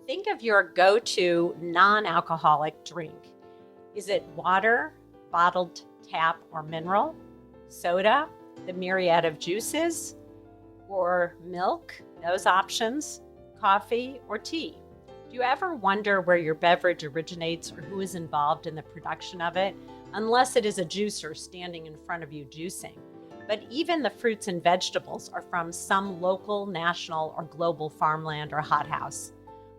Think of your go-to non-alcoholic drink. Is it water, bottled tap or mineral, soda, the myriad of juices, or milk, those options, coffee or tea? Do you ever wonder where your beverage originates or who is involved in the production of it, unless it is a juicer standing in front of you juicing? But even the fruits and vegetables are from some local, national, or global farmland or hothouse.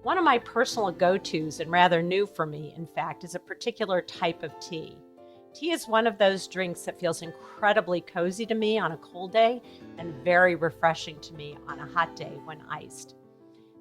One of my personal go-tos, and rather new for me, in fact, is a particular type of tea. Tea is one of those drinks that feels incredibly cozy to me on a cold day and very refreshing to me on a hot day when iced.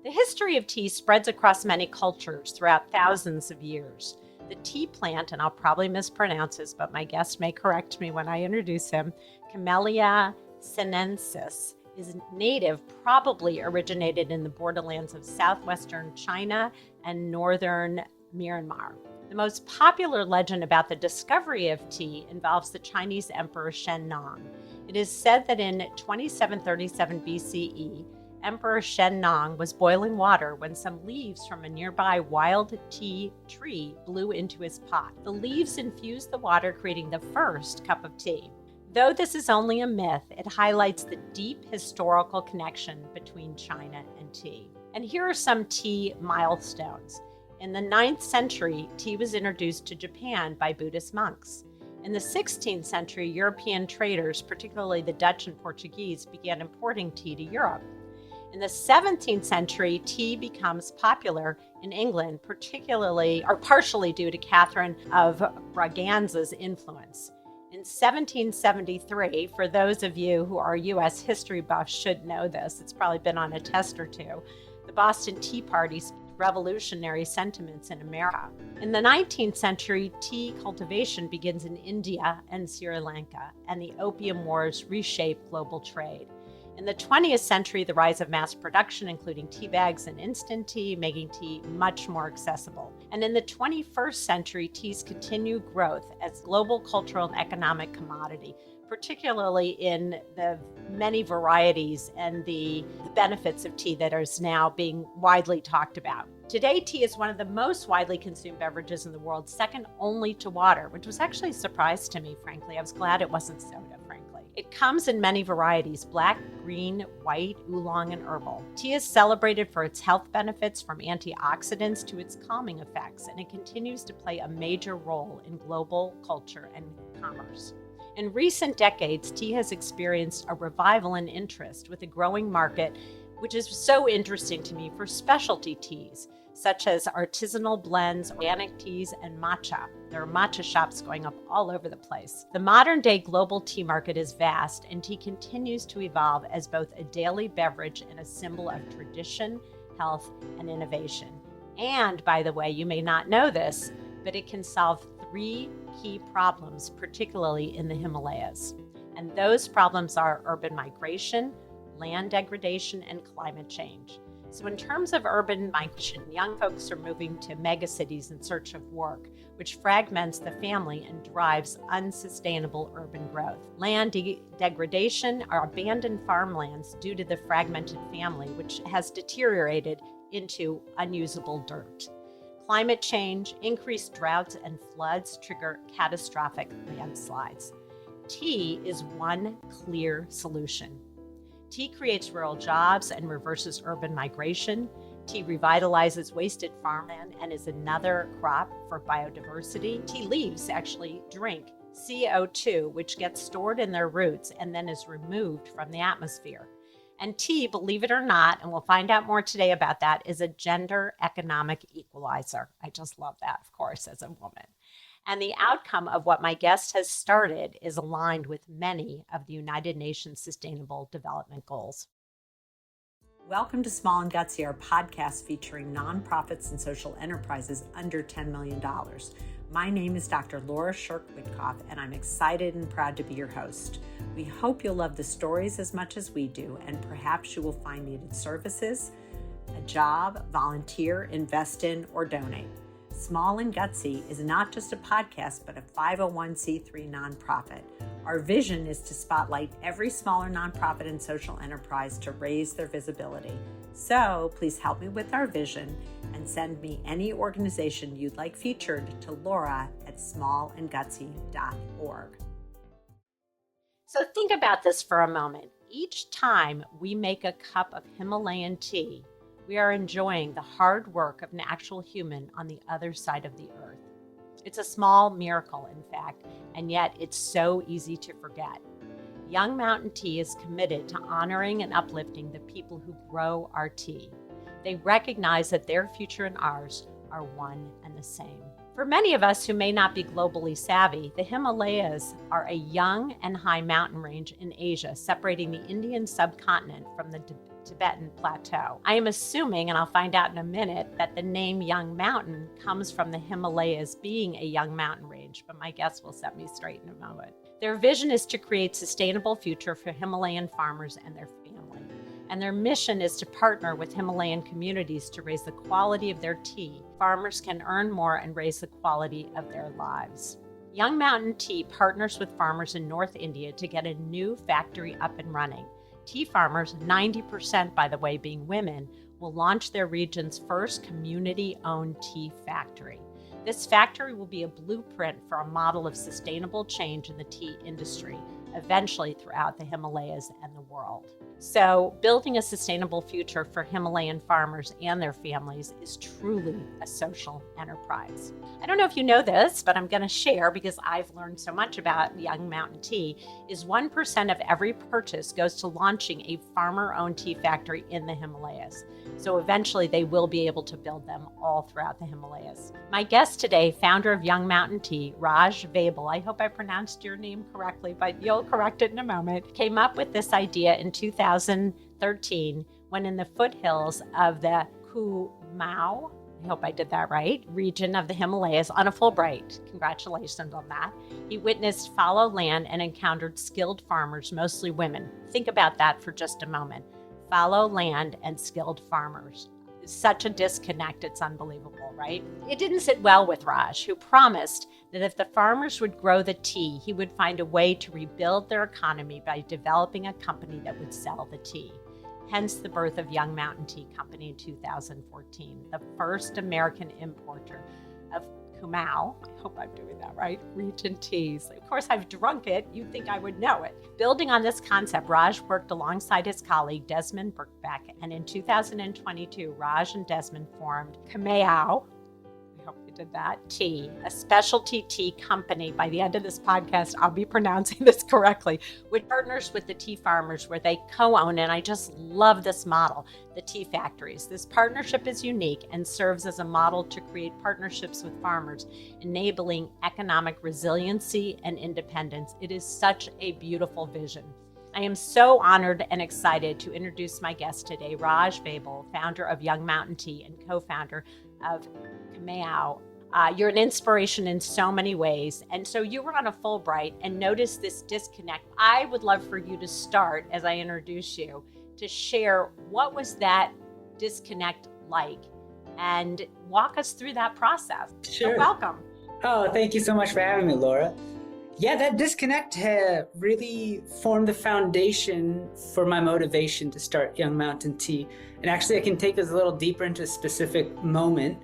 The history of tea spreads across many cultures throughout thousands of years. The tea plant, and I'll probably mispronounce this, but my guest may correct me when I introduce him, Camellia sinensis, is native, probably originated in the borderlands of southwestern China and northern Myanmar. The most popular legend about the discovery of tea involves the Chinese Emperor Shen Nong. It is said that in 2737 BCE, Emperor Shen Nong was boiling water when some leaves from a nearby wild tea tree blew into his pot. The leaves infused the water, creating the first cup of tea. Though this is only a myth, it highlights the deep historical connection between China and tea. And here are some tea milestones. In the 9th century, tea was introduced to Japan by Buddhist monks. In the 16th century, European traders, particularly the Dutch and Portuguese, began importing tea to Europe. In the 17th century, tea becomes popular in England, partially due to Catherine of Braganza's influence. In 1773, for those of you who are U.S. history buffs should know this, it's probably been on a test or two, the Boston Tea Party sparked revolutionary sentiments in America. In the 19th century, tea cultivation begins in India and Sri Lanka, and the Opium Wars reshaped global trade. In the 20th century, the rise of mass production, including tea bags and instant tea, making tea much more accessible. And in the 21st century, tea's continued growth as global cultural and economic commodity, particularly in the many varieties and the benefits of tea that is now being widely talked about. Today, tea is one of the most widely consumed beverages in the world, second only to water, which was actually a surprise to me, frankly. I was glad it wasn't soda, frankly. It comes in many varieties: black, green, white, oolong, and herbal. Tea is celebrated for its health benefits, from antioxidants to its calming effects, and it continues to play a major role in global culture and commerce. In recent decades, tea has experienced a revival in interest, with a growing market, which is so interesting to me, for specialty teas, such as artisanal blends, organic teas, and matcha. There are matcha shops going up all over the place. The modern-day global tea market is vast, and tea continues to evolve as both a daily beverage and a symbol of tradition, health, and innovation. And, by the way, you may not know this, but it can solve 3 key problems, particularly in the Himalayas. And those problems are urban migration, land degradation, and climate change. So in terms of urban migration, young folks are moving to megacities in search of work, which fragments the family and drives unsustainable urban growth. Land degradation are abandoned farmlands due to the fragmented family, which has deteriorated into unusable dirt. Climate change, increased droughts and floods trigger catastrophic landslides. Tea is one clear solution. Tea creates rural jobs and reverses urban migration. Tea revitalizes wasted farmland and is another crop for biodiversity. Tea leaves actually drink CO2, which gets stored in their roots and then is removed from the atmosphere. And tea, believe it or not, and we'll find out more today about that, is a gender economic equalizer. I just love that, of course, as a woman. And the outcome of what my guest has started is aligned with many of the United Nations Sustainable Development Goals. Welcome to Small and Gutsy, our podcast featuring nonprofits and social enterprises under $10 million. My name is Dr. Laura Shirk-Witkoff, and I'm excited and proud to be your host. We hope you'll love the stories as much as we do, and perhaps you will find needed services, a job, volunteer, invest in, or donate. Small and Gutsy is not just a podcast, but a 501c3 nonprofit. Our vision is to spotlight every smaller nonprofit and social enterprise to raise their visibility. So please help me with our vision and and send me any organization you'd like featured to laura@smallandgutsy.org. So think about this for a moment. Each time we make a cup of Himalayan tea, we are enjoying the hard work of an actual human on the other side of the earth. It's a small miracle, in fact, and yet it's so easy to forget. Young Mountain Tea is committed to honoring and uplifting the people who grow our tea. They recognize that their future and ours are one and the same. For many of us who may not be globally savvy, the Himalayas are a young and high mountain range in Asia, separating the Indian subcontinent from the Tibetan plateau. I am assuming, and I'll find out in a minute, that the name Young Mountain comes from the Himalayas being a young mountain range, but my guest will set me straight in a moment. Their vision is to create sustainable future for Himalayan farmers and their family. And their mission is to partner with Himalayan communities to raise the quality of their tea. Farmers can earn more and raise the quality of their lives. Young Mountain Tea partners with farmers in North India to get a new factory up and running. Tea farmers, 90% by the way being women, will launch their region's first community-owned tea factory. This factory will be a blueprint for a model of sustainable change in the tea industry, eventually throughout the Himalayas and the world. So, building a sustainable future for Himalayan farmers and their families is truly a social enterprise. I don't know if you know this, but I'm going to share because I've learned so much about Young Mountain Tea, is 1% of every purchase goes to launching a farmer-owned tea factory in the Himalayas. So eventually they will be able to build them all throughout the Himalayas. My guest today, founder of Young Mountain Tea, Raj Vabel, I hope I pronounced your name correctly, but you'll correct it in a moment, came up with this idea in 2013 when in the foothills of the Kumaon, I hope I did that right, region of the Himalayas on a Fulbright. Congratulations on that. He witnessed fallow land and encountered skilled farmers, mostly women. Think about that for just a moment. Fallow land and skilled farmers. Such a disconnect, it's unbelievable, right? It didn't sit well with Raj, who promised that if the farmers would grow the tea, he would find a way to rebuild their economy by developing a company that would sell the tea. Hence the birth of Young Mountain Tea Company in 2014, the first American importer of Kumaon, I hope I'm doing that right, region teas. Of course, I've drunk it. You'd think I would know it. Building on this concept, Raj worked alongside his colleague, Desmond Birkbeck, and in 2022, Raj and Desmond formed Kumaon, I hope you did that, Tea, a specialty tea company. By the end of this podcast, I'll be pronouncing this correctly, with partners with the tea farmers where they co-own, and I just love this model, the tea factories. This partnership is unique and serves as a model to create partnerships with farmers, enabling economic resiliency and independence. It is such a beautiful vision. I am so honored and excited to introduce my guest today, Raj Vabel, founder of Young Mountain Tea and co-founder of Kumaon. You're an inspiration in so many ways. And so you were on a Fulbright and noticed this disconnect. I would love for you to start, as I introduce you, to share what was that disconnect like and walk us through that process. Sure. So welcome. Oh, thank you so much for having me, Laura. Yeah, that disconnect really formed the foundation for my motivation to start Young Mountain Tea. And actually, I can take us a little deeper into a specific moment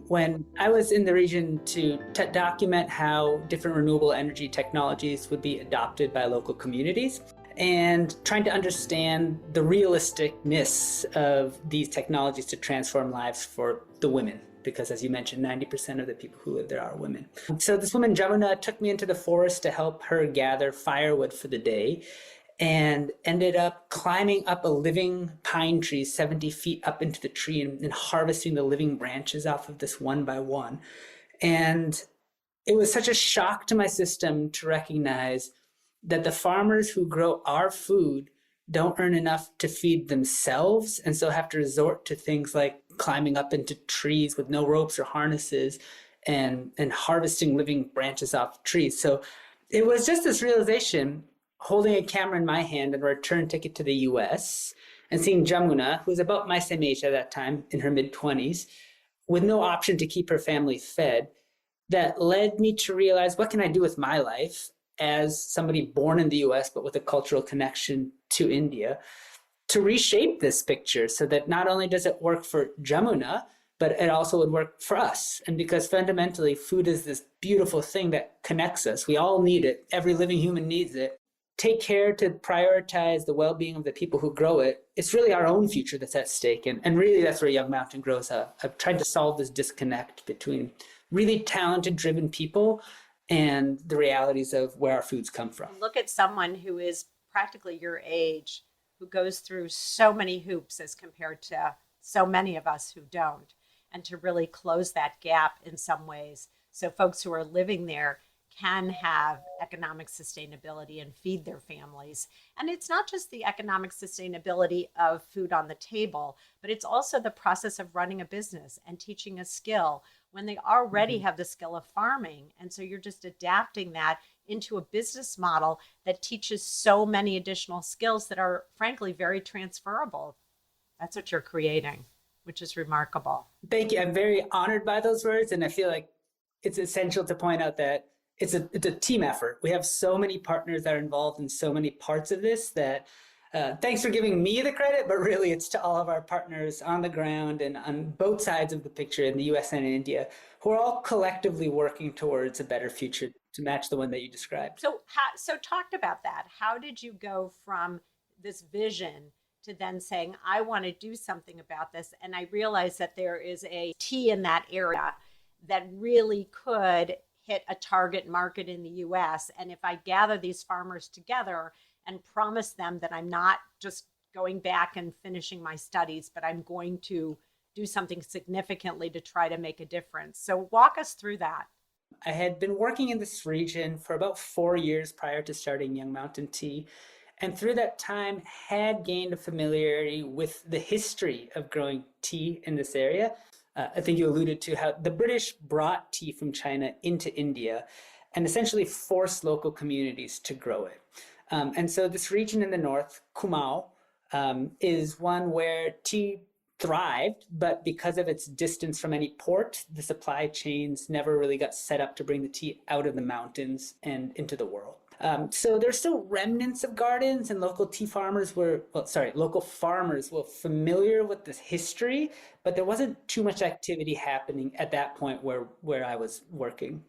when I was in the region to document how different renewable energy technologies would be adopted by local communities and trying to understand the realisticness of these technologies to transform lives for the women. Because as you mentioned, 90% of the people who live there are women. So this woman, Jamuna, took me into the forest to help her gather firewood for the day and ended up climbing up a living pine tree 70 feet up into the tree and harvesting the living branches off of this one by one. And it was such a shock to my system to recognize that the farmers who grow our food don't earn enough to feed themselves and so have to resort to things like climbing up into trees with no ropes or harnesses and harvesting living branches off trees. So it was just this realization, holding a camera in my hand and a return ticket to the US and seeing Jamuna, who was about my same age at that time, in her mid-20s, with no option to keep her family fed, that led me to realize, what can I do with my life as somebody born in the US but with a cultural connection to India, to reshape this picture so that not only does it work for Jamuna, but it also would work for us. And because fundamentally, food is this beautiful thing that connects us. We all need it. Every living human needs it. Take care to prioritize the well-being of the people who grow it. It's really our own future that's at stake. And really, that's where Young Mountain grows up. I've tried to solve this disconnect between really talented, driven people and the realities of where our foods come from. Look at someone who is practically your age, who goes through so many hoops as compared to so many of us who don't, and to really close that gap in some ways so folks who are living there can have economic sustainability and feed their families. And it's not just the economic sustainability of food on the table, but it's also the process of running a business and teaching a skill when they already have the skill of farming. And so you're just adapting that into a business model that teaches so many additional skills that are frankly very transferable. That's what you're creating, which is remarkable. Thank you. I'm very honored by those words. And I feel like it's essential to point out that it's a team effort. We have so many partners that are involved in so many parts of this that thanks for giving me the credit, but really it's to all of our partners on the ground and on both sides of the picture in the US and in India, who are all collectively working towards a better future to match the one that you described. So talk about that. How did you go from this vision to then saying, I want to do something about this? And I realized that there is a tea in that area that really could hit a target market in the US. And if I gather these farmers together and promise them that I'm not just going back and finishing my studies, but I'm going to do something significantly to try to make a difference. So walk us through that. I had been working in this region for about 4 years prior to starting Young Mountain Tea. And through that time had gained a familiarity with the history of growing tea in this area. I think you alluded to how the British brought tea from China into India and essentially forced local communities to grow it. And so this region in the north, Kumau, is one where tea thrived, but because of its distance from any port, the supply chains never really got set up to bring the tea out of the mountains and into the world. So there's still remnants of gardens, and local farmers were familiar with this history, but there wasn't too much activity happening at that point where I was working.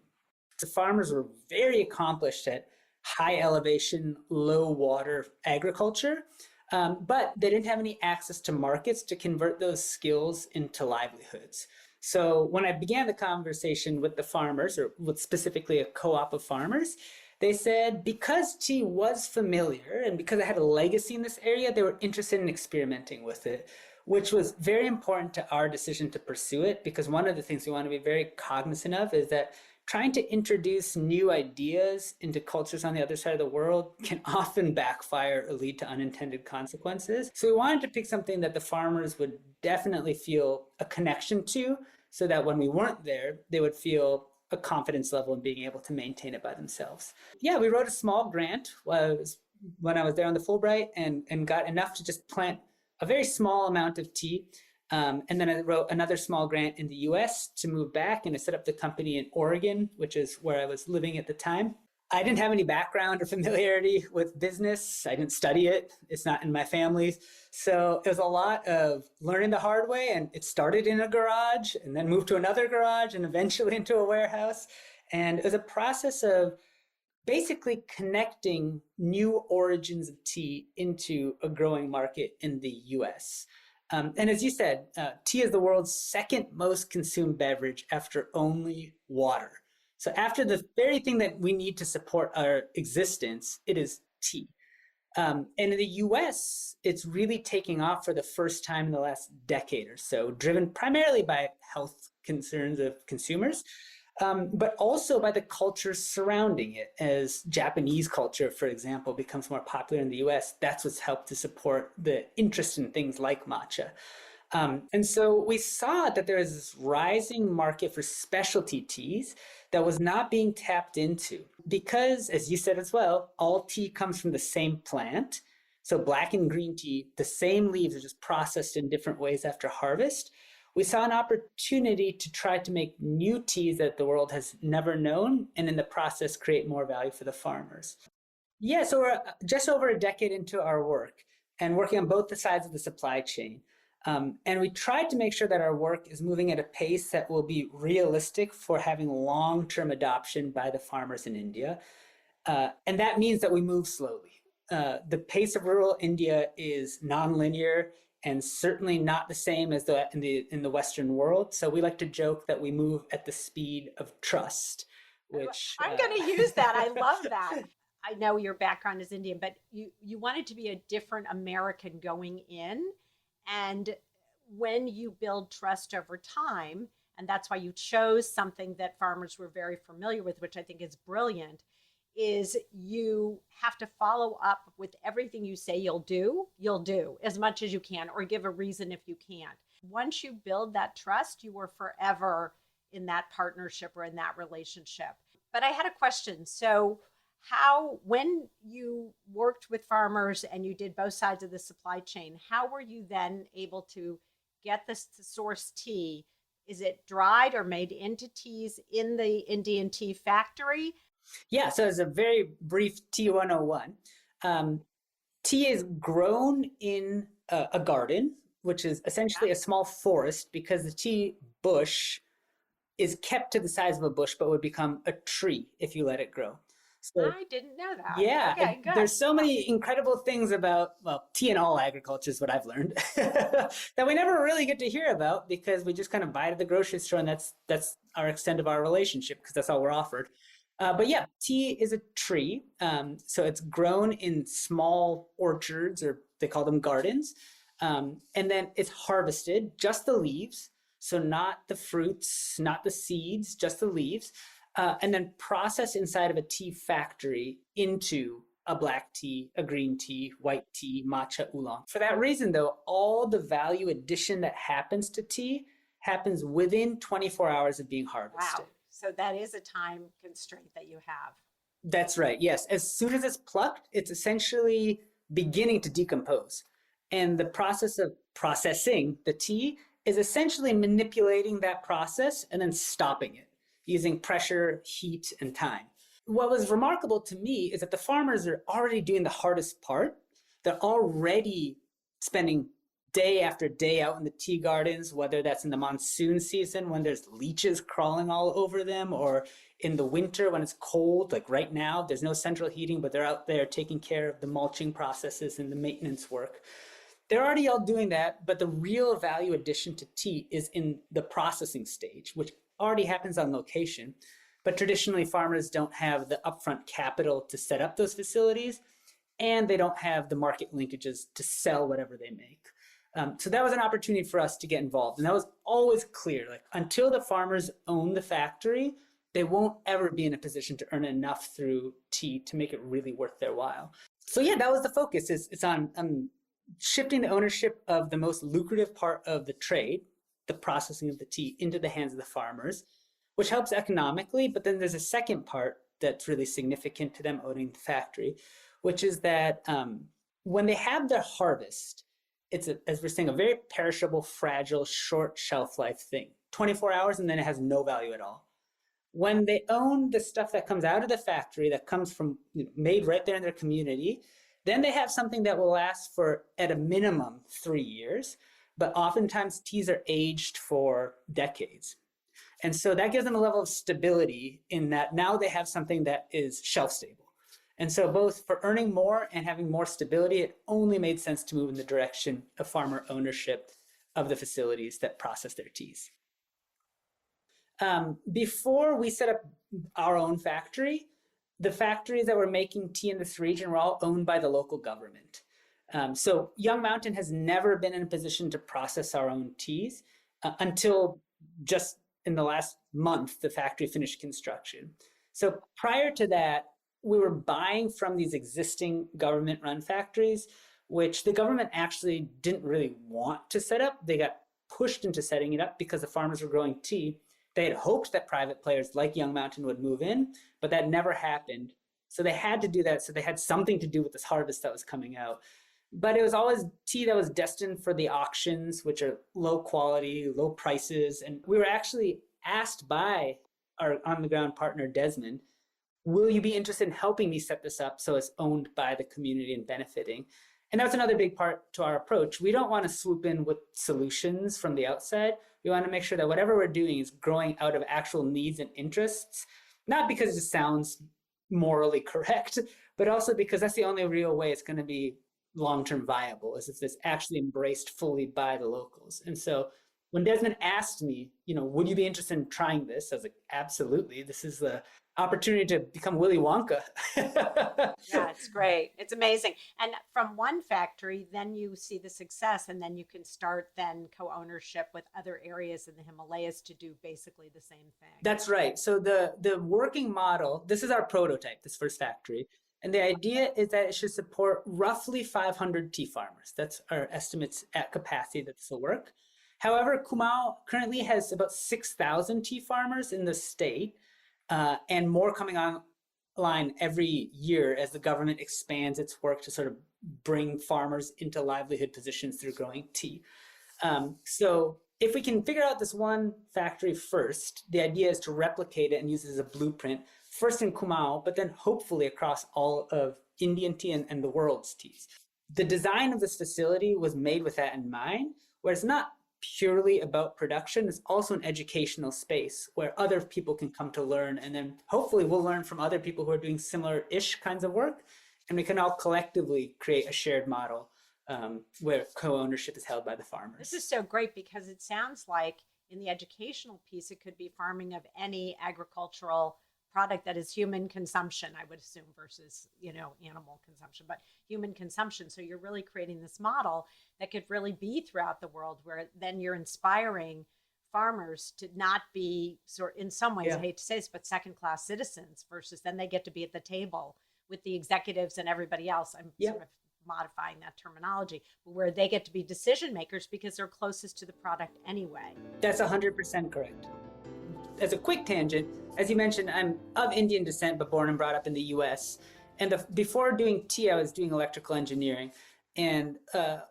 The farmers were very accomplished at high elevation, low water agriculture, but they didn't have any access to markets to convert those skills into livelihoods. So when I began the conversation with the farmers, or with specifically a co-op of farmers, they said because tea was familiar and because it had a legacy in this area, they were interested in experimenting with it, which was very important to our decision to pursue it, because one of the things we want to be very cognizant of is that trying to introduce new ideas into cultures on the other side of the world can often backfire or lead to unintended consequences. So we wanted to pick something that the farmers would definitely feel a connection to, so that when we weren't there, they would feel a confidence level in being able to maintain it by themselves. Yeah, we wrote a small grant when I was there on the Fulbright and got enough to just plant a very small amount of tea. And then I wrote another small grant in the US to move back, and I set up the company in Oregon, which is where I was living at the time. I didn't have any background or familiarity with business. I didn't study it. It's not in my family. So it was a lot of learning the hard way. And it started in a garage and then moved to another garage and eventually into a warehouse. And it was a process of basically connecting new origins of tea into a growing market in the US. And as you said, tea is the world's second most consumed beverage after only water. So after the very thing that we need to support our existence, it is tea. And in the US, it's really taking off for the first time in the last decade or so, driven primarily by health concerns of consumers, but also by the culture surrounding it. As Japanese culture, for example, becomes more popular in the US, that's what's helped to support the interest in things like matcha. And so we saw that there is this rising market for specialty teas that was not being tapped into because, as you said as well, all tea comes from the same plant. So black and green tea, the same leaves are just processed in different ways after harvest. We saw an opportunity to try to make new teas that the world has never known, and in the process create more value for the farmers. Yeah, so we're just over a decade into our work and working on both the sides of the supply chain. And we tried to make sure that our work is moving at a pace that will be realistic for having long-term adoption by the farmers in India. And that means that we move slowly. The pace of rural India is nonlinear and certainly not the same as in the Western world. So we like to joke that we move at the speed of trust, which I'm going to use that. I love that. I know your background is Indian, but you wanted to be a different American going in. And when you build trust over time, and that's why you chose something that farmers were very familiar with, which I think is brilliant, is you have to follow up with everything you say you'll do as much as you can, or give a reason if you can't. Once you build that trust, you are forever in that partnership or in that relationship. But I had a question. So when you worked with farmers and you did both sides of the supply chain, how were you then able to get this to source tea? Is it dried or made into teas in the Indian tea factory? Yeah, so as a very brief tea 101, tea is grown in a garden, which is essentially a small forest, because the tea bush is kept to the size of a bush, but would become a tree if you let it grow. So, I didn't know that. yeah, Okay, good. there's so many incredible things about, well, tea and all agriculture is what I've learned, that we never really get to hear about because we just kind of buy it at the grocery store, and that's our extent of our relationship, because that's all we're offered. But yeah, tea is a tree. So it's grown in small orchards, or they call them gardens. And then it's harvested, just the leaves. So not the fruits, not the seeds, just the leaves. And then processed inside of a tea factory into a black tea, a green tea, white tea, matcha, oolong. For that reason, though, all the value addition that happens to tea happens within 24 hours of being harvested. Wow. So that is a time constraint that you have. That's right. Yes. As soon as it's plucked, it's essentially beginning to decompose. And the process of processing the tea is essentially manipulating that process and then stopping it using pressure, heat, and time. What was remarkable to me is that the farmers are already doing the hardest part. They're already spending day after day out in the tea gardens, whether that's in the monsoon season when there's leeches crawling all over them, or in the winter when it's cold, like right now, there's no central heating, but they're out there taking care of the mulching processes and the maintenance work. They're already all doing that, but the real value addition to tea is in the processing stage, which already happens on location. But traditionally, farmers don't have the upfront capital to set up those facilities, and they don't have the market linkages to sell whatever they make. So that was an opportunity for us to get involved. And that was always clear. Like, until the farmers own the factory, they won't ever be in a position to earn enough through tea to make it really worth their while. So yeah, that was the focus. It's on shifting the ownership of the most lucrative part of the trade, the processing of the tea, into the hands of the farmers, which helps economically. But then there's a second part that's really significant to them owning the factory, which is that when they have their harvest, it's, as we're saying, a very perishable, fragile, short shelf life thing. 24 hours, and then it has no value at all. When they own the stuff that comes out of the factory, that comes from, made right there in their community, then they have something that will last for, at a minimum, 3 years. But oftentimes teas are aged for decades. And so that gives them a level of stability in that now they have something that is shelf stable. And so both for earning more and having more stability, it only made sense to move in the direction of farmer ownership of the facilities that process their teas. Before we set up our own factory, the factories that were making tea in this region were all owned by the local government. So Young Mountain has never been in a position to process our own teas until just in the last month, the factory finished construction. So prior to that, we were buying from these existing government-run factories, which the government actually didn't really want to set up. They got pushed into setting it up because the farmers were growing tea. They had hoped that private players like Young Mountain would move in, but that never happened. So they had to do that. So they had something to do with this harvest that was coming out. But it was always tea that was destined for the auctions, which are low quality, low prices. And we were actually asked by our on-the-ground partner, Desmond, will you be interested in helping me set this up so it's owned by the community and benefiting? And that's another big part to our approach. We don't want to swoop in with solutions from the outside. We want to make sure that whatever we're doing is growing out of actual needs and interests, not because it sounds morally correct, but also because that's the only real way it's going to be long-term viable, is if it's actually embraced fully by the locals. And so when Desmond asked me, would you be interested in trying this? I was like, absolutely. This is the opportunity to become Willy Wonka. Yeah, it's great. It's amazing. And from one factory, then you see the success, and then you can start then co-ownership with other areas in the Himalayas to do basically the same thing. That's right. So the working model, this is our prototype, this first factory. And the idea is that it should support roughly 500 tea farmers. That's our estimates at capacity that this will work. However, Kumau currently has about 6,000 tea farmers in the state, and more coming online every year as the government expands its work to sort of bring farmers into livelihood positions through growing tea. So if we can figure out this one factory first, the idea is to replicate it and use it as a blueprint, first in Kumau, but then hopefully across all of Indian tea and the world's teas. The design of this facility was made with that in mind, where it's not purely about production. It's also an educational space where other people can come to learn. And then hopefully we'll learn from other people who are doing similar-ish kinds of work. And we can all collectively create a shared model where co-ownership is held by the farmers. This is so great because it sounds like in the educational piece, it could be farming of any agricultural product that is human consumption, I would assume, versus, animal consumption, but human consumption. So you're really creating this model that could really be throughout the world, where then you're inspiring farmers to not be in some ways, I hate to say this, but second-class citizens, versus then they get to be at the table with the executives and everybody else. I'm sort of modifying that terminology, but where they get to be decision makers because they're closest to the product anyway. That's 100% correct. As a quick tangent, as you mentioned, I'm of Indian descent, but born and brought up in the US. And before doing tea, I was doing electrical engineering and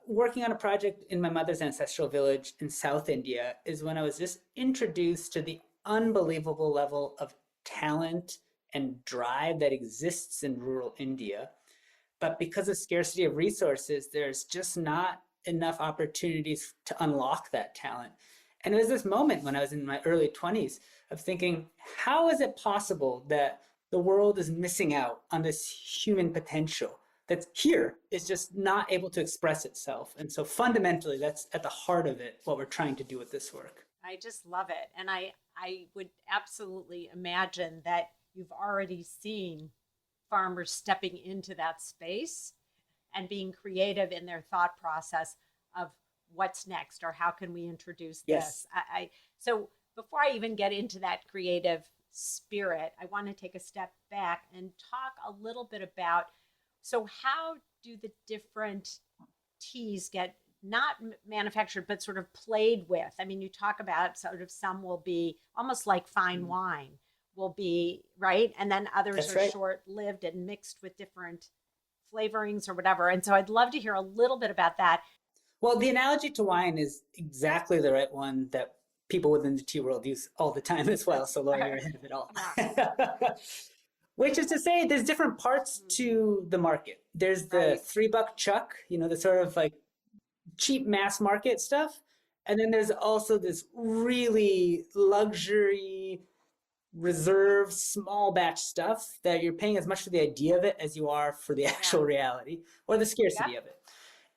working on a project in my mother's ancestral village in South India is when I was just introduced to the unbelievable level of talent and drive that exists in rural India. But because of scarcity of resources, there's just not enough opportunities to unlock that talent. And it was this moment when I was in my early 20s of thinking, how is it possible that the world is missing out on this human potential that's here, is just not able to express itself? And so fundamentally, that's at the heart of it, what we're trying to do with this work. I just love it. And I would absolutely imagine that you've already seen farmers stepping into that space and being creative in their thought process of what's next, or how can we introduce this? So before I even get into that creative spirit, I want to take a step back and talk a little bit about, so how do the different teas get not manufactured, but sort of played with? I mean, you talk about sort of some will be almost like fine wine will be, right? And then others are short-lived and mixed with different flavorings or whatever. And so I'd love to hear a little bit about that. Well, the analogy to wine is exactly the right one that people within the tea world use all the time as well. So Laura, you're ahead of it all. Which is to say, there's different parts to the market. There's the $3 chuck, the sort of like cheap mass market stuff. And then there's also this really luxury, reserved, small batch stuff that you're paying as much for the idea of it as you are for the actual reality or the scarcity of it.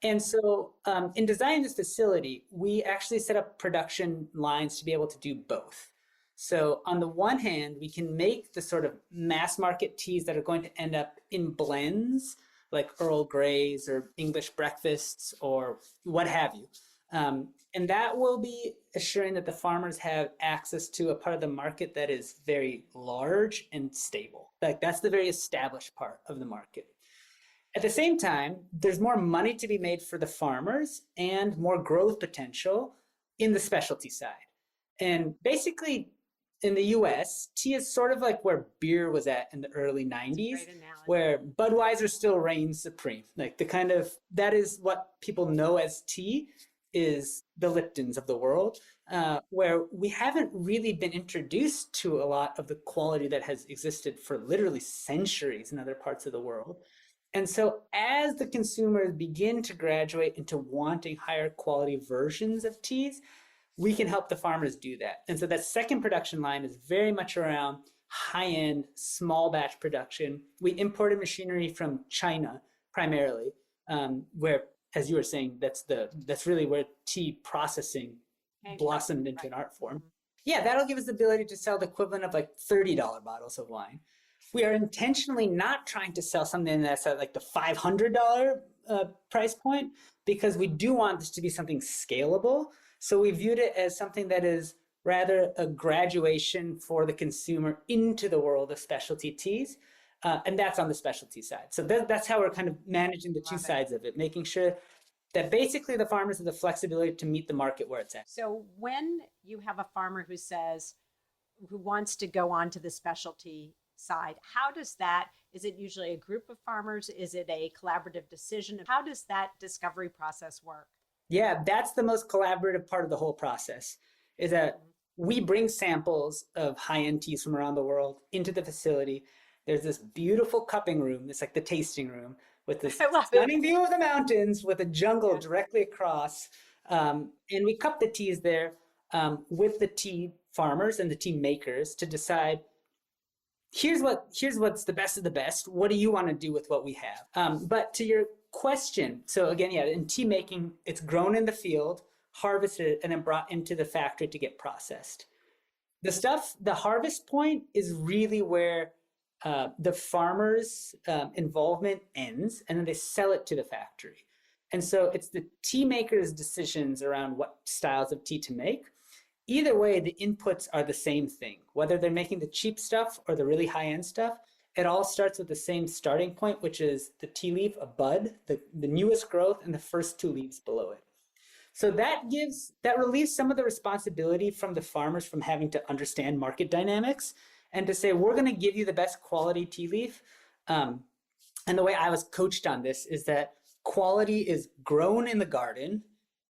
And so in designing this facility, we actually set up production lines to be able to do both. So on the one hand, we can make the sort of mass market teas that are going to end up in blends, like Earl Greys or English breakfasts or what have you. And that will be assuring that the farmers have access to a part of the market that is very large and stable. Like that's the very established part of the market. At the same time, there's more money to be made for the farmers and more growth potential in the specialty side. And basically, in the US, tea is sort of like where beer was at in the early 90s, where Budweiser still reigns supreme. Like that is what people know as tea, is the Liptons of the world, where we haven't really been introduced to a lot of the quality that has existed for literally centuries in other parts of the world. And so as the consumers begin to graduate into wanting higher quality versions of teas, we can help the farmers do that. And so that second production line is very much around high-end, small batch production. We imported machinery from China primarily, where, as you were saying, that's really where tea processing blossomed into an art form. Yeah, that'll give us the ability to sell the equivalent of like $30 bottles of wine. We are intentionally not trying to sell something that's at like the $500 price point, because we do want this to be something scalable. So we viewed it as something that is rather a graduation for the consumer into the world of specialty teas. And that's on the specialty side. So that's how we're kind of managing the two sides of it, making sure that basically the farmers have the flexibility to meet the market where it's at. So when you have a farmer who wants to go on to the specialty side, how does that, is it usually a group of farmers? Is it a collaborative decision? How does that discovery process work? Yeah, that's the most collaborative part of the whole process, is that we bring samples of high-end teas from around the world into the facility. There's this beautiful cupping room. It's like the tasting room with this stunning view of the mountains with a jungle directly across. And we cup the teas there with the tea farmers and the tea makers to decide, here's what's the best of the best. What do you want to do with what we have? But to your question, so again, yeah, in tea making, it's grown in the field, harvested, and then brought into the factory to get processed. The harvest point is really where the farmer's involvement ends, and then they sell it to the factory. And so it's the tea maker's decisions around what styles of tea to make. Either way, the inputs are the same thing. Whether they're making the cheap stuff or the really high-end stuff, it all starts with the same starting point, which is the tea leaf, a bud, the newest growth, and the first two leaves below it. So that relieves some of the responsibility from the farmers from having to understand market dynamics and to say, we're going to give you the best quality tea leaf. And the way I was coached on this is that quality is grown in the garden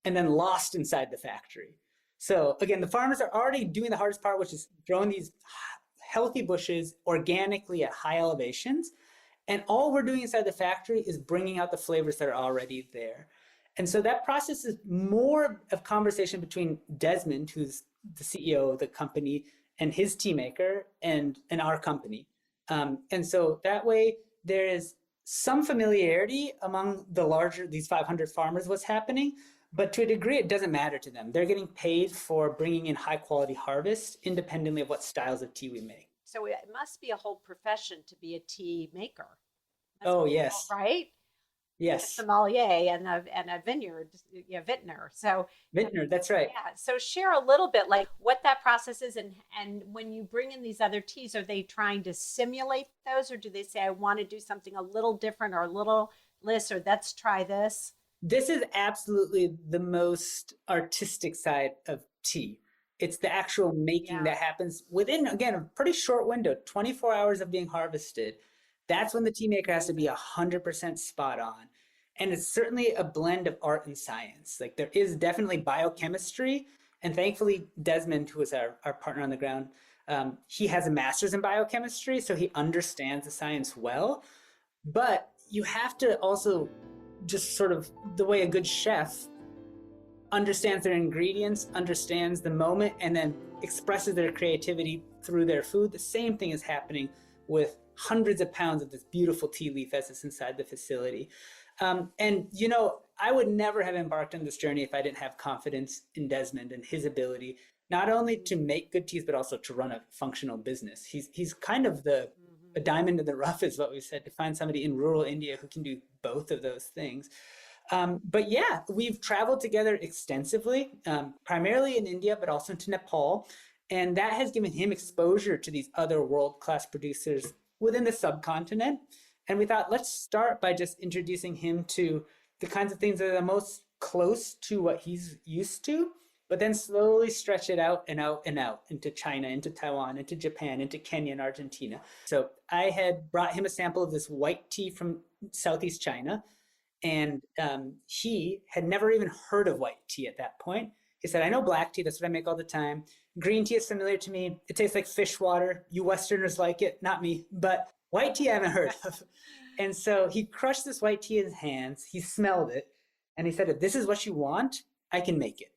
and then lost inside the factory. So again, the farmers are already doing the hardest part, which is growing these healthy bushes organically at high elevations. And all we're doing inside the factory is bringing out the flavors that are already there. And so that process is more of conversation between Desmond, who's the CEO of the company, and his tea maker and our company. And so that way there is some familiarity among these 500 farmers, what's happening, but to a degree, it doesn't matter to them. They're getting paid for bringing in high quality harvest independently of what styles of tea we make. So it must be a whole profession to be a tea maker. Yes. Right? Yes. A sommelier and a vineyard, vintner. So vintner, that's right. Yeah. So share a little bit like what that process is, and when you bring in these other teas, are they trying to simulate those, or do they say, I want to do something a little different or a little less, or let's try this? This is absolutely the most artistic side of tea. It's the actual making that happens within, again, a pretty short window, 24 hours of being harvested. That's when the tea maker has to be 100% spot on. And it's certainly a blend of art and science. Like there is definitely biochemistry. And thankfully, Desmond, who is our partner on the ground, he has a master's in biochemistry, so he understands the science well. But you have to also just sort of the way a good chef understands their ingredients, understands the moment, and then expresses their creativity through their food. The same thing is happening with hundreds of pounds of this beautiful tea leaf as it's inside the facility. And, I would never have embarked on this journey if I didn't have confidence in Desmond and his ability, not only to make good teas, but also to run a functional business. He's kind of a diamond in the rough, is what we said, to find somebody in rural India who can do both of those things. But yeah, we've traveled together extensively, primarily in India, but also to Nepal. And that has given him exposure to these other world-class producers within the subcontinent. And we thought, let's start by just introducing him to the kinds of things that are the most close to what he's used to, but then slowly stretch it out and out and out into China, into Taiwan, into Japan, into Kenya and Argentina. So I had brought him a sample of this white tea from Southeast China, and he had never even heard of white tea at that point. He said, I know black tea, that's what I make all the time. Green tea is familiar to me. It tastes like fish water. You Westerners like it, not me, but white tea I haven't heard of. And so he crushed this white tea in his hands. He smelled it and he said, if this is what you want, I can make it.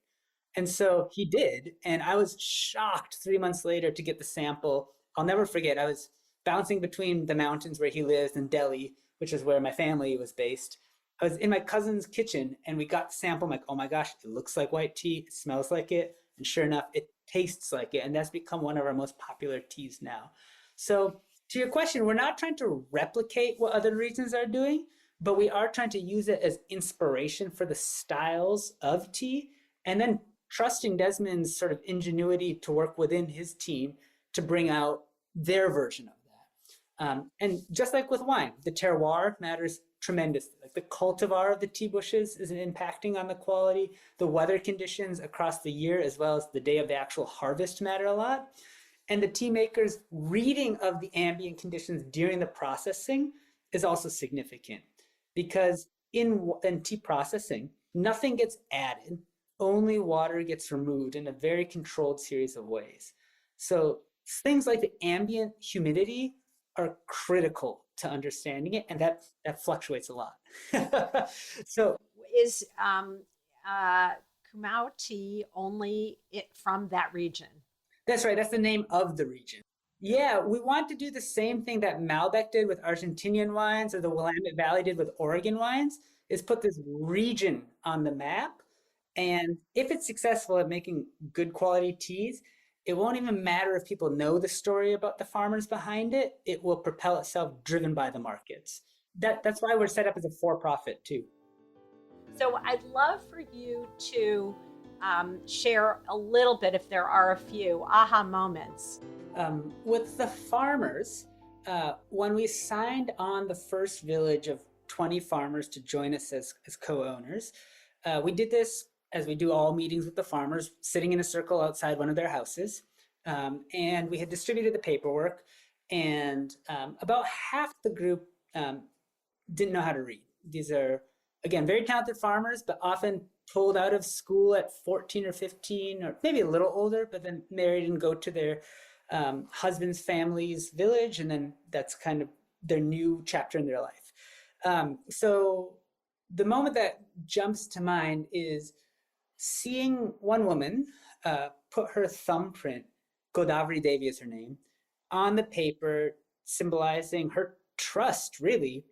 And so he did. And I was shocked 3 months later to get the sample. I'll never forget. I was bouncing between the mountains where he lives and Delhi, which is where my family was based. I was in my cousin's kitchen and we got the sample. I'm like, oh my gosh, it looks like white tea. It smells like it. And sure enough, it tastes like it. And that's become one of our most popular teas now. So, to your question, we're not trying to replicate what other regions are doing, but we are trying to use it as inspiration for the styles of tea and then trusting Desmond's sort of ingenuity to work within his team to bring out their version of that. And just like with wine, the terroir matters tremendously. Like the cultivar of the tea bushes is impacting on the quality. The weather conditions across the year, as well as the day of the actual harvest, matter a lot. And the tea maker's reading of the ambient conditions during the processing is also significant because in tea processing, nothing gets added, only water gets removed in a very controlled series of ways. So things like the ambient humidity are critical to understanding it, and that fluctuates a lot. So Is Kumau tea only from that region? that's right. That's the name of the region. Yeah, we want to do the same thing that Malbec did with Argentinian wines or the Willamette Valley did with Oregon wines, is put this region on the map. And if it's successful at making good quality teas, it won't even matter if people know the story about the farmers behind it. It will propel itself driven by the markets. That's why we're set up as a for-profit too. So I'd love for you to share a little bit, if there are a few aha moments. With the farmers, when we signed on the first village of 20 farmers to join us as co-owners, we did this as we do all meetings with the farmers, sitting in a circle outside one of their houses. And we had distributed the paperwork, and about half the group didn't know how to read. These are, again, very talented farmers, but often pulled out of school at 14 or 15, or maybe a little older, but then married and go to their husband's family's village, and then that's kind of their new chapter in their life. So the moment that jumps to mind is seeing one woman put her thumbprint, Godavari Devi is her name, on the paper, symbolizing her trust, really,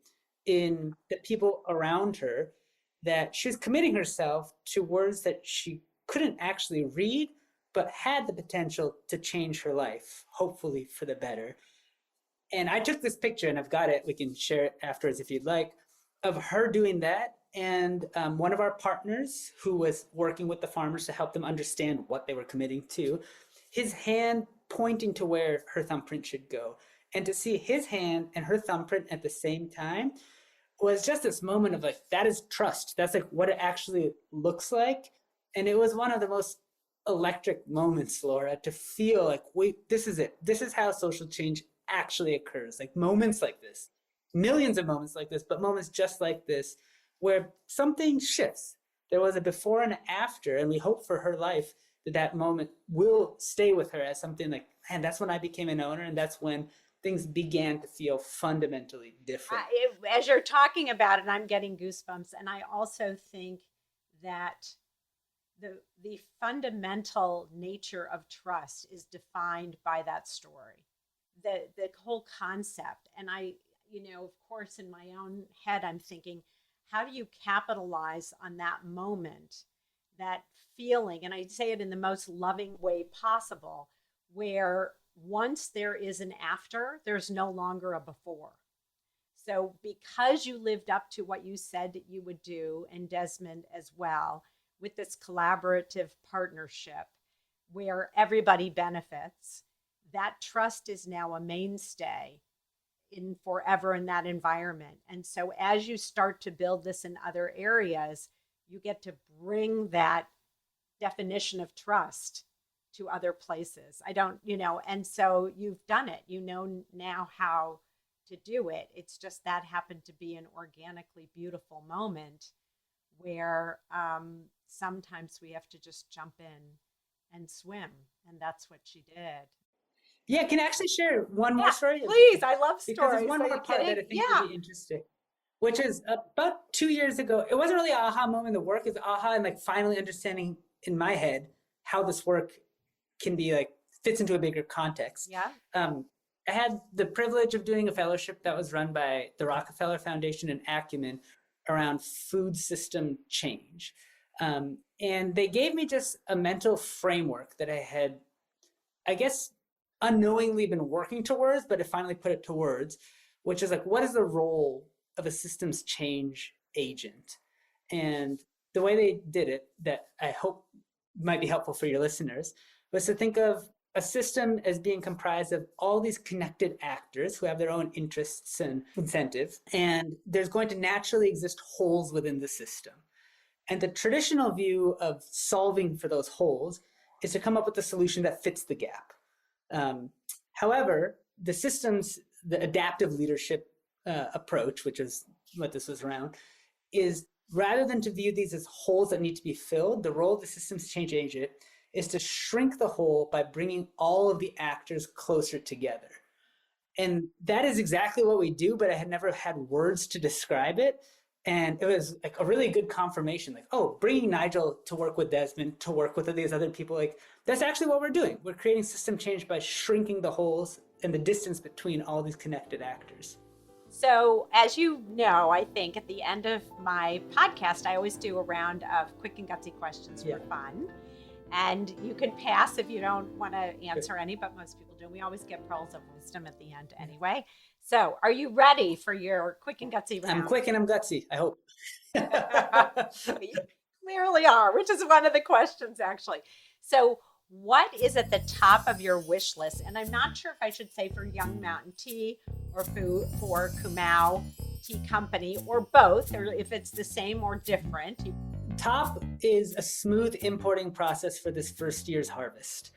in the people around her, that she was committing herself to words that she couldn't actually read, but had the potential to change her life, hopefully for the better. And I took this picture, and I've got it. We can share it afterwards if you'd like, of her doing that. And one of our partners who was working with the farmers to help them understand what they were committing to, his hand pointing to where her thumbprint should go. And to see his hand and her thumbprint at the same time was just this moment of like, that is trust. That's like what it actually looks like. And it was one of the most electric moments, Laura, to feel like, wait, this is it. This is how social change actually occurs. Like moments like this, millions of moments like this, but moments just like this, where something shifts. There was a before and after, and we hope for her life that that moment will stay with her as something like, man, that's when I became an owner, and that's when things began to feel fundamentally different. As you're talking about it, I'm getting goosebumps. And I also think that the fundamental nature of trust is defined by that story, the whole concept. And I, of course, in my own head, I'm thinking, how do you capitalize on that moment, that feeling? And I say it in the most loving way possible, where once there is an after, there's no longer a before. So because you lived up to what you said that you would do, and Desmond as well, with this collaborative partnership where everybody benefits, that trust is now a mainstay in forever in that environment. And so as you start to build this in other areas, you get to bring that definition of trust to other places. And so you've done it. You know now how to do it. It's just that happened to be an organically beautiful moment where sometimes we have to just jump in and swim. And that's what she did. Yeah, can I actually share one more Yeah, story? please. I love Because stories. there's one Are more you part that I kidding? think Yeah. would be interesting, which is about 2 years ago. It wasn't really an aha moment in the work. It's aha and like finally understanding in my head how this work can be like fits into a bigger context. Yeah. I had the privilege of doing a fellowship that was run by the Rockefeller Foundation and Acumen around food system change. And they gave me just a mental framework that I had, I guess, unknowingly been working towards, but I finally put it to words, which is like, what is the role of a systems change agent? And the way they did it, that I hope might be helpful for your listeners, was to think of a system as being comprised of all these connected actors who have their own interests and incentives. And there's going to naturally exist holes within the system. And the traditional view of solving for those holes is to come up with a solution that fits the gap. Um, However, the adaptive leadership approach, which is what this was around, is rather than to view these as holes that need to be filled, the role of the systems change agent is to shrink the hole by bringing all of the actors closer together. And that is exactly what we do, but I had never had words to describe it. And it was like a really good confirmation, like, oh, bringing Nigel to work with Desmond, to work with these other people, like, that's actually what we're doing. We're creating system change by shrinking the holes and the distance between all these connected actors. So, as you know, I think at the end of my podcast, I always do a round of quick and gutsy questions for fun. And you can pass if you don't want to answer any, but most people do. We always get pearls of wisdom at the end anyway. So, are you ready for your quick and gutsy round? I'm quick and I'm gutsy, I hope. You clearly are, which is one of the questions, actually. So, what is at the top of your wish list? And I'm not sure if I should say for Young Mountain Tea or for Kumau Tea Company or both, or if it's the same or different. Top is a smooth importing process for this first year's harvest.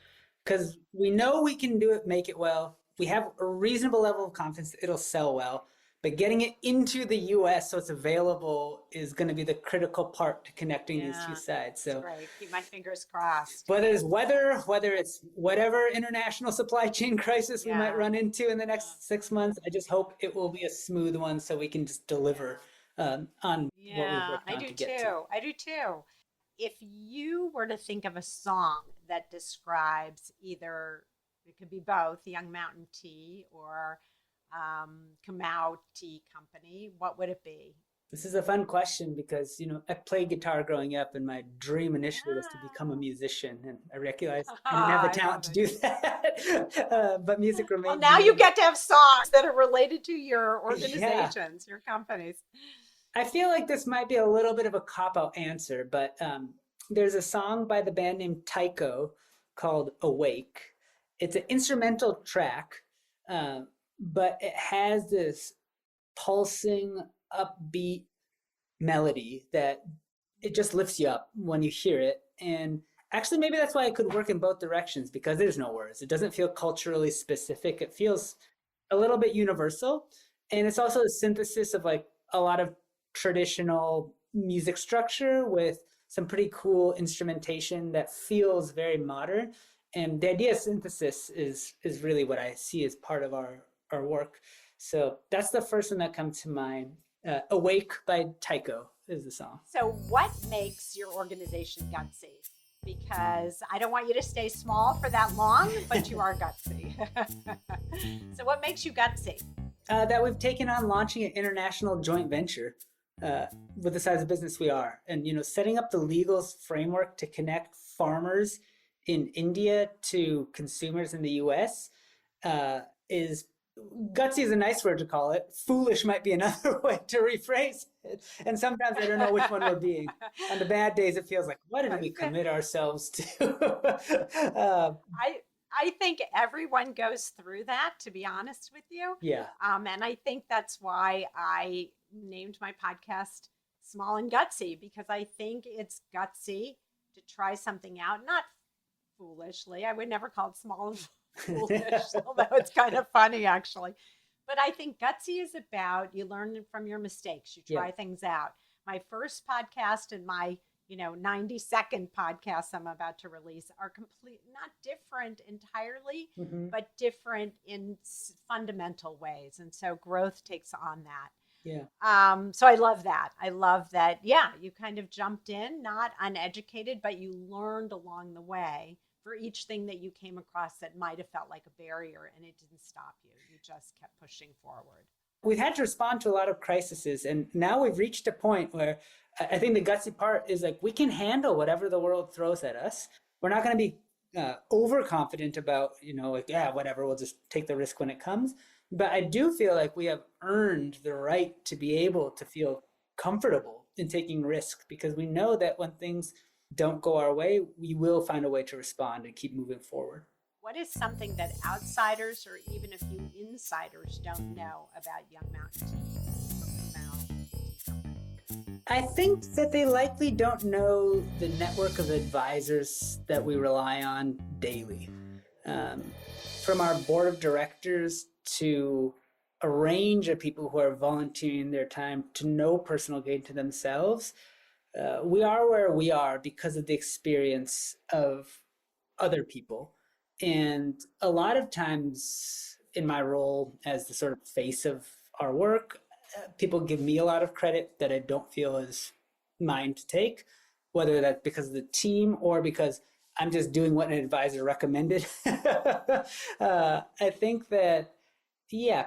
Because we know we can do it, make it well. We have a reasonable level of confidence that it'll sell well. But getting it into the US so it's available is going to be the critical part to connecting these two sides. So right. Keep my fingers crossed. whether it's weather, whether it's whatever international supply chain crisis we might run into in the next 6 months, I just hope it will be a smooth one so we can just deliver on what we've worked on to get to. I do too. If you were to think of a song that describes either, it could be both, Young Mountain Tea or Kumau Tea Company, what would it be? This is a fun question because, I played guitar growing up and my dream initially was to become a musician. And I realized I didn't have the talent to do that. But music remains. Well, now you get to have songs that are related to your organizations, your companies. I feel like this might be a little bit of a cop-out answer, but there's a song by the band named Tycho called Awake. It's an instrumental track, but it has this pulsing, upbeat melody that it just lifts you up when you hear it. And actually, maybe that's why it could work in both directions, because there's no words. It doesn't feel culturally specific. It feels a little bit universal. And it's also a synthesis of like a lot of traditional music structure with some pretty cool instrumentation that feels very modern. And the idea of synthesis is really what I see as part of our work. So that's the first one that comes to mind. Awake by Tycho is the song. So what makes your organization gutsy? Because I don't want you to stay small for that long, but you are gutsy. So what makes you gutsy? That we've taken on launching an international joint venture with the size of business we are. And, setting up the legal framework to connect farmers in India to consumers in the US is gutsy is a nice word to call it. Foolish might be another way to rephrase it. And sometimes I don't know which one we're being. On the bad days, it feels like, what did we commit ourselves to? I think everyone goes through that, to be honest with you. Yeah. And I think that's why I named my podcast Small and Gutsy, because I think it's gutsy to try something out, not foolishly. I would never call it small and foolish, although it's kind of funny actually. But I think gutsy is about you learn from your mistakes, you try things out. My first podcast in my 90-second podcasts I'm about to release are not different entirely, but different in fundamental ways. And so growth takes on that. Yeah. So I love that. I love that. Yeah, you kind of jumped in, not uneducated, but you learned along the way for each thing that you came across that might have felt like a barrier, and it didn't stop you. You just kept pushing forward. We've had to respond to a lot of crises, and now we've reached a point where I think the gutsy part is like we can handle whatever the world throws at us. We're not going to be overconfident about, whatever, we'll just take the risk when it comes. But I do feel like we have earned the right to be able to feel comfortable in taking risks, because we know that when things don't go our way, we will find a way to respond and keep moving forward. What is something that outsiders or even a few insiders don't know about Young Mountain Tea? I think that they likely don't know the network of advisors that we rely on daily. From our board of directors to a range of people who are volunteering their time to no personal gain to themselves, we are where we are because of the experience of other people. And a lot of times in my role as the sort of face of our work, people give me a lot of credit that I don't feel is mine to take, whether that's because of the team or because I'm just doing what an advisor recommended. I think that,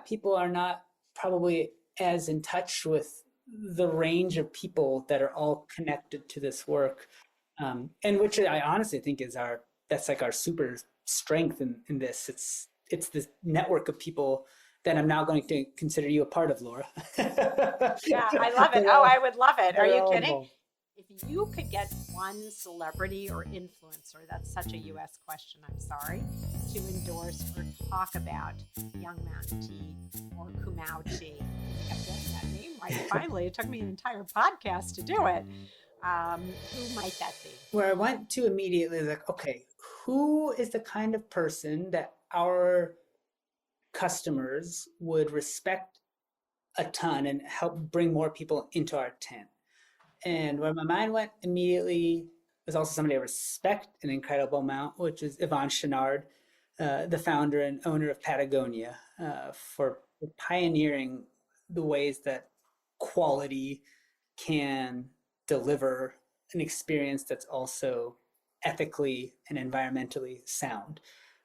people are not probably as in touch with the range of people that are all connected to this work, and which I honestly think is that's like our super strength in this. It's this network of people that I'm now going to consider you a part of, Laura. Yeah, I love it. Oh, I would love it. Are you kidding? If you could get one celebrity or influencer, that's such a U.S. question, I'm sorry, to endorse or talk about Young Mountain Tea or Kumau Tea. I'm getting that name right. Finally, it took me an entire podcast to do it. Who might that be? Where I went to immediately, like, okay, who is the kind of person that our customers would respect a ton and help bring more people into our tent? And where my mind went immediately was also somebody I respect an incredible amount, which is Yvon Chouinard, the founder and owner of Patagonia, for pioneering the ways that quality can deliver an experience that's also ethically and environmentally sound.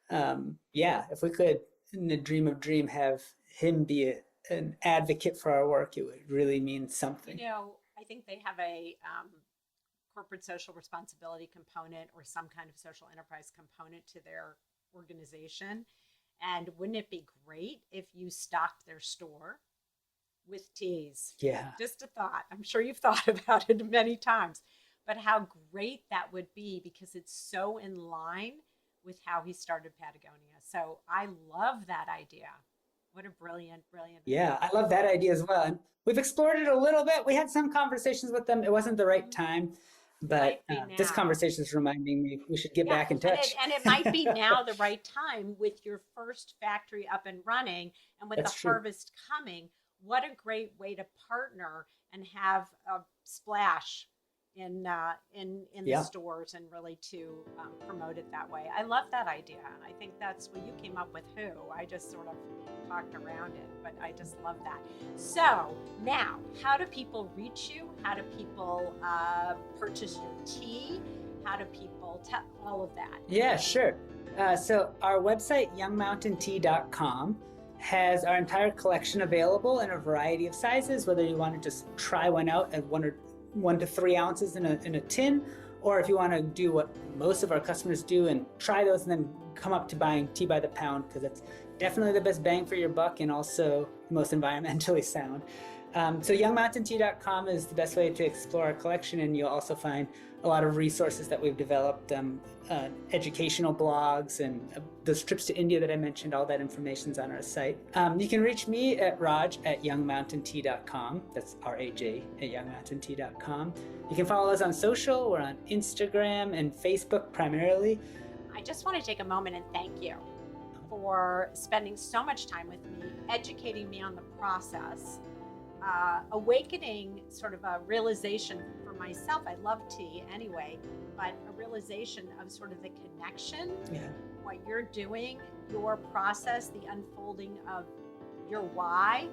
If we could, in the dream of dream, have him be an advocate for our work, it would really mean something. I think they have a corporate social responsibility component or some kind of social enterprise component to their organization. And wouldn't it be great if you stocked their store with teas? Yeah. Just a thought. I'm sure you've thought about it many times. But how great that would be, because it's so in line with how he started Patagonia. So I love that idea. What a brilliant Yeah, I love that idea as well. And we've explored it a little bit. We had some conversations with them. It wasn't the right time, but this conversation is reminding me we should get back in touch. And it might be now the right time with your first factory up and running and with That's the true. harvest coming. What a great way to partner and have a splash in the stores and really to promote it that way. I love that idea. And I think that's what you came up with. I just sort of talked around it, but I just love that. So now, how do people reach you? How do people purchase your tea? How do people tell all of that? Yeah, sure. So our website, youngmountaintea.com, has our entire collection available in a variety of sizes, whether you want to just try one out at 1 to 3 ounces in a tin, or if you want to do what most of our customers do and try those and then come up to buying tea by the pound, because it's definitely the best bang for your buck and also most environmentally sound. So youngmountaintea.com is the best way to explore our collection, and you'll also find a lot of resources that we've developed, educational blogs, and those trips to India that I mentioned. All that information's on our site. You can reach me at raj@youngmountaintea.com. That's RAJ at youngmountaintea.com. You can follow us on social. We're on Instagram and Facebook primarily. I just want to take a moment and thank you for spending so much time with me, educating me on the process, awakening sort of a realization for myself, I love tea anyway, but a realization of sort of the connection, what you're doing, your process, the unfolding of your why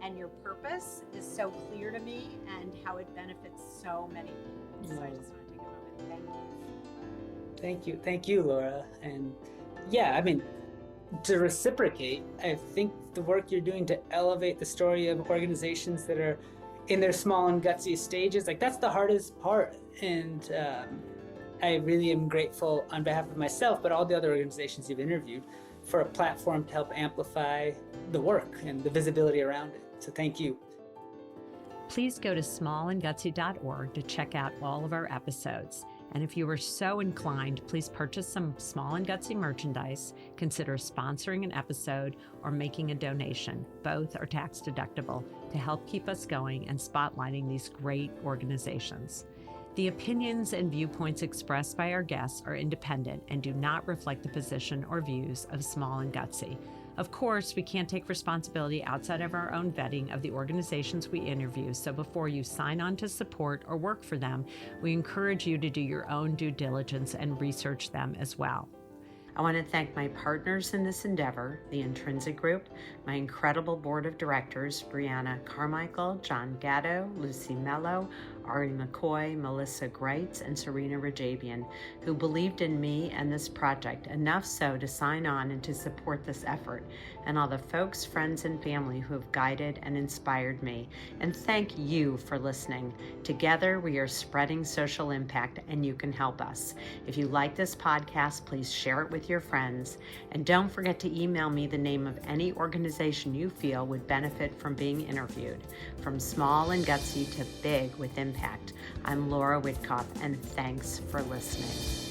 and your purpose is so clear to me, and how it benefits so many people. So I just want to take a moment. Thank you. Thank you, Laura. And yeah, I mean, to reciprocate, I think the work you're doing to elevate the story of organizations that are in their small and gutsy stages, like that's the hardest part. And I really am grateful on behalf of myself, but all the other organizations you've interviewed, for a platform to help amplify the work and the visibility around it. So thank you. Please go to smallandgutsy.org to check out all of our episodes. And if you are so inclined, please purchase some Small and Gutsy merchandise, consider sponsoring an episode, or making a donation. Both are tax deductible to help keep us going and spotlighting these great organizations. The opinions and viewpoints expressed by our guests are independent and do not reflect the position or views of Small and Gutsy. Of course, we can't take responsibility outside of our own vetting of the organizations we interview, so before you sign on to support or work for them, we encourage you to do your own due diligence and research them as well. I want to thank my partners in this endeavor, the Intrinsic Group, my incredible board of directors, Brianna Carmichael, John Gatto, Lucy Mello, Ari McCoy, Melissa Greitz, and Serena Rajabian, who believed in me and this project enough so to sign on and to support this effort, and all the folks, friends, and family who have guided and inspired me. And thank you for listening. Together, we are spreading social impact, and you can help us. If you like this podcast, please share it with your friends. And don't forget to email me the name of any organization you feel would benefit from being interviewed. From small and gutsy to big with impact. I'm Laura Whitkoff, and thanks for listening.